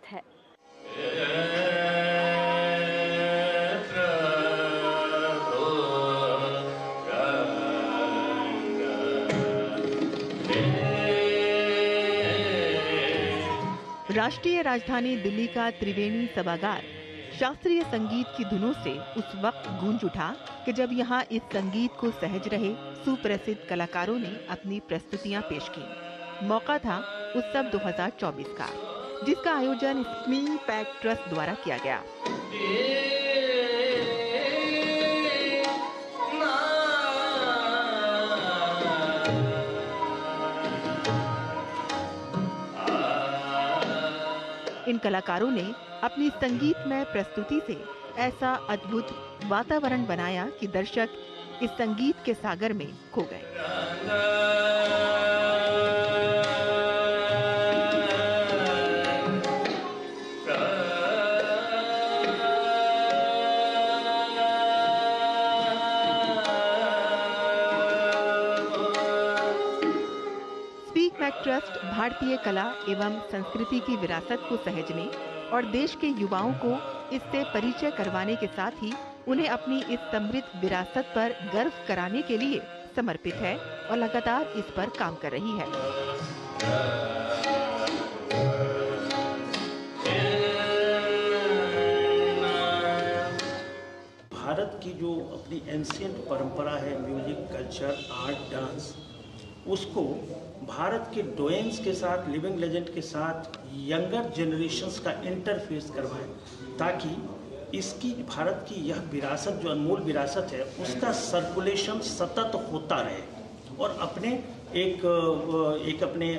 है। राष्ट्रीय राजधानी दिल्ली का त्रिवेणी सभागार शास्त्रीय संगीत की धुनों से उस वक्त गूंज उठा कि जब यहाँ इस संगीत को सहज रहे सुप्रसिद्ध कलाकारों ने अपनी प्रस्तुतियाँ पेश की। मौका था उत्सव 2024 का, जिसका आयोजन स्मी पैक ट्रस्ट द्वारा किया गया। इन कलाकारों ने अपनी संगीतमय प्रस्तुति से ऐसा अद्भुत वातावरण बनाया कि दर्शक इस संगीत के सागर में खो गए। स्पीक मैक ट्रस्ट भारतीय कला एवं संस्कृति की विरासत को सहेजने और देश के युवाओं को इससे परिचय करवाने के साथ ही उन्हें अपनी इस समृद्ध विरासत पर गर्व कराने के लिए समर्पित है और लगातार इस पर काम कर रही है। भारत की जो अपनी एंशिएंट परंपरा है, म्यूजिक, कल्चर, आर्ट, डांस, उसको भारत के डोएंस के साथ, लिविंग लेजेंड के साथ यंगर जनरेशन्स का इंटरफेस करवाएं, ताकि इसकी भारत की यह विरासत, जो अनमोल विरासत है, उसका सर्कुलेशन सतत होता रहे और अपने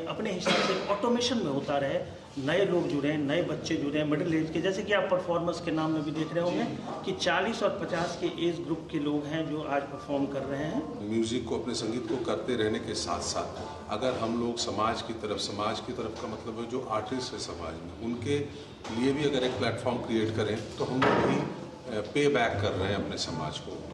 अपने हिसाब से ऑटोमेशन में होता रहे। नए लोग जुड़े, नए बच्चे जुड़े, मिडिल एज के, जैसे कि आप परफॉर्मर्स के नाम में भी देख रहे होंगे कि 40 और 50 के एज ग्रुप के लोग हैं जो आज परफॉर्म कर रहे हैं। म्यूजिक को, अपने संगीत को करते रहने के साथ साथ अगर हम लोग समाज की तरफ का मतलब है जो आर्टिस्ट है समाज में, उनके लिए भी अगर एक प्लेटफॉर्म क्रिएट करें तो हम लोग भी पे बैक कर रहे हैं अपने समाज को।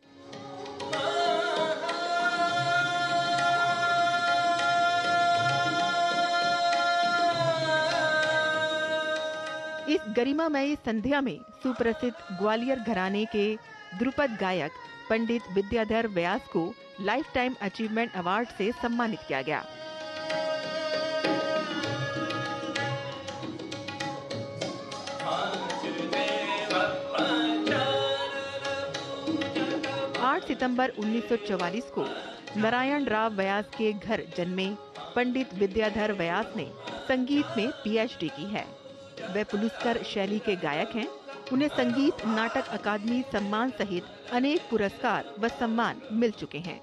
इस गरिमामयी संध्या में सुप्रसिद्ध ग्वालियर घराने के ध्रुपद गायक पंडित विद्याधर व्यास को लाइफ टाइम अचीवमेंट अवार्ड से सम्मानित किया गया। सितंबर 1944 को नारायण राव व्यास के घर जन्मे पंडित विद्याधर व्यास ने संगीत में पीएचडी की है। वे पुलस्कर शैली के गायक हैं। उन्हें संगीत नाटक अकादमी सम्मान सहित अनेक पुरस्कार व सम्मान मिल चुके हैं।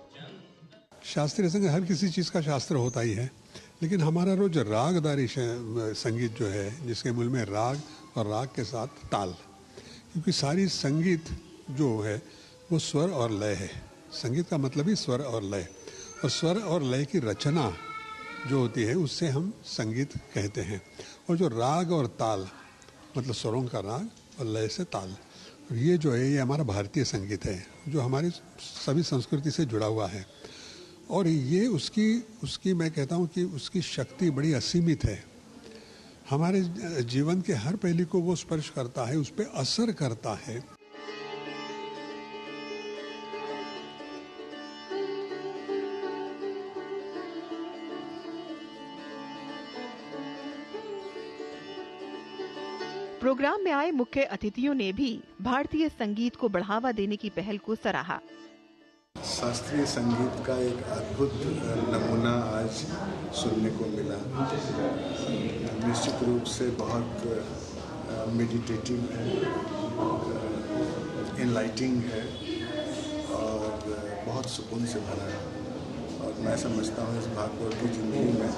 शास्त्रीय संगीत हर किसी चीज का शास्त्र होता ही है, लेकिन हमारा रोज रागदारी संगीत जो है, जिसके मूल में राग और राग के साथ ताल, क्योंकि सारी संगीत जो है वो स्वर और लय है। संगीत का मतलब ही स्वर और लय, और स्वर और लय की रचना जो होती है उससे हम संगीत कहते हैं। और जो राग और ताल मतलब स्वरों का राग और लय से ताल, ये जो है ये हमारा भारतीय संगीत है जो हमारी सभी संस्कृति से जुड़ा हुआ है। और ये उसकी मैं कहता हूँ कि उसकी शक्ति बड़ी असीमित है। हमारे जीवन के हर पहलू को वो स्पर्श करता है, उस पर असर करता है। प्रोग्राम में आए मुख्य अतिथियों ने भी भारतीय संगीत को बढ़ावा देने की पहल को सराहा। शास्त्रीय संगीत का एक अद्भुत नमूना आज सुनने को मिला। निश्चित रूप से बहुत मेडिटेटिव है, एनलाइटिंग है और बहुत सुकून से भरा है। और मैं समझता हूँ इस भागदौड़ की जिंदगी में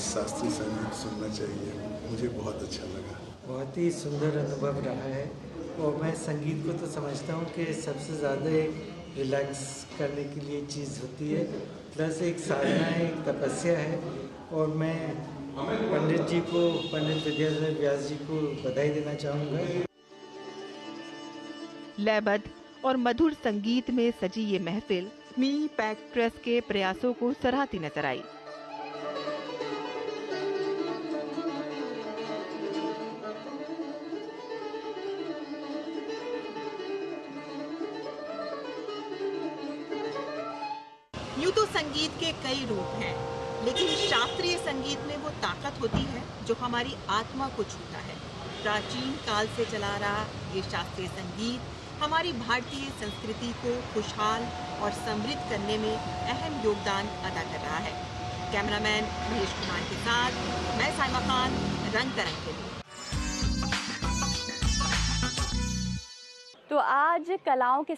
शास्त्रीय संगीत सुनना चाहिए। मुझे बहुत अच्छा लगा। बहुत ही सुंदर अनुभव रहा है और मैं संगीत को तो समझता हूँ कि सबसे ज़्यादा एक रिलैक्स करने के लिए चीज़ होती है, प्लस एक साधना है, एक तपस्या है। और मैं पंडित विद्याधर व्यास जी को बधाई देना चाहूँगा। लयबद्ध और मधुर संगीत में सजी ये महफिल स्मी पैक ट्रस्ट के प्रयासों को सराहती नजर आई। यूं तो संगीत के कई रूप हैं, लेकिन शास्त्रीय संगीत में वो ताकत होती है जो हमारी आत्मा को छूता है। प्राचीन काल से चला रहा ये शास्त्रीय संगीत हमारी भारतीय संस्कृति को खुशहाल और समृद्ध करने में अहम योगदान अदा कर रहा है। कैमरामैन महेश कुमार के साथ मैं साइमा खान, रंग तरंग के लिए। तो आज कलाओं के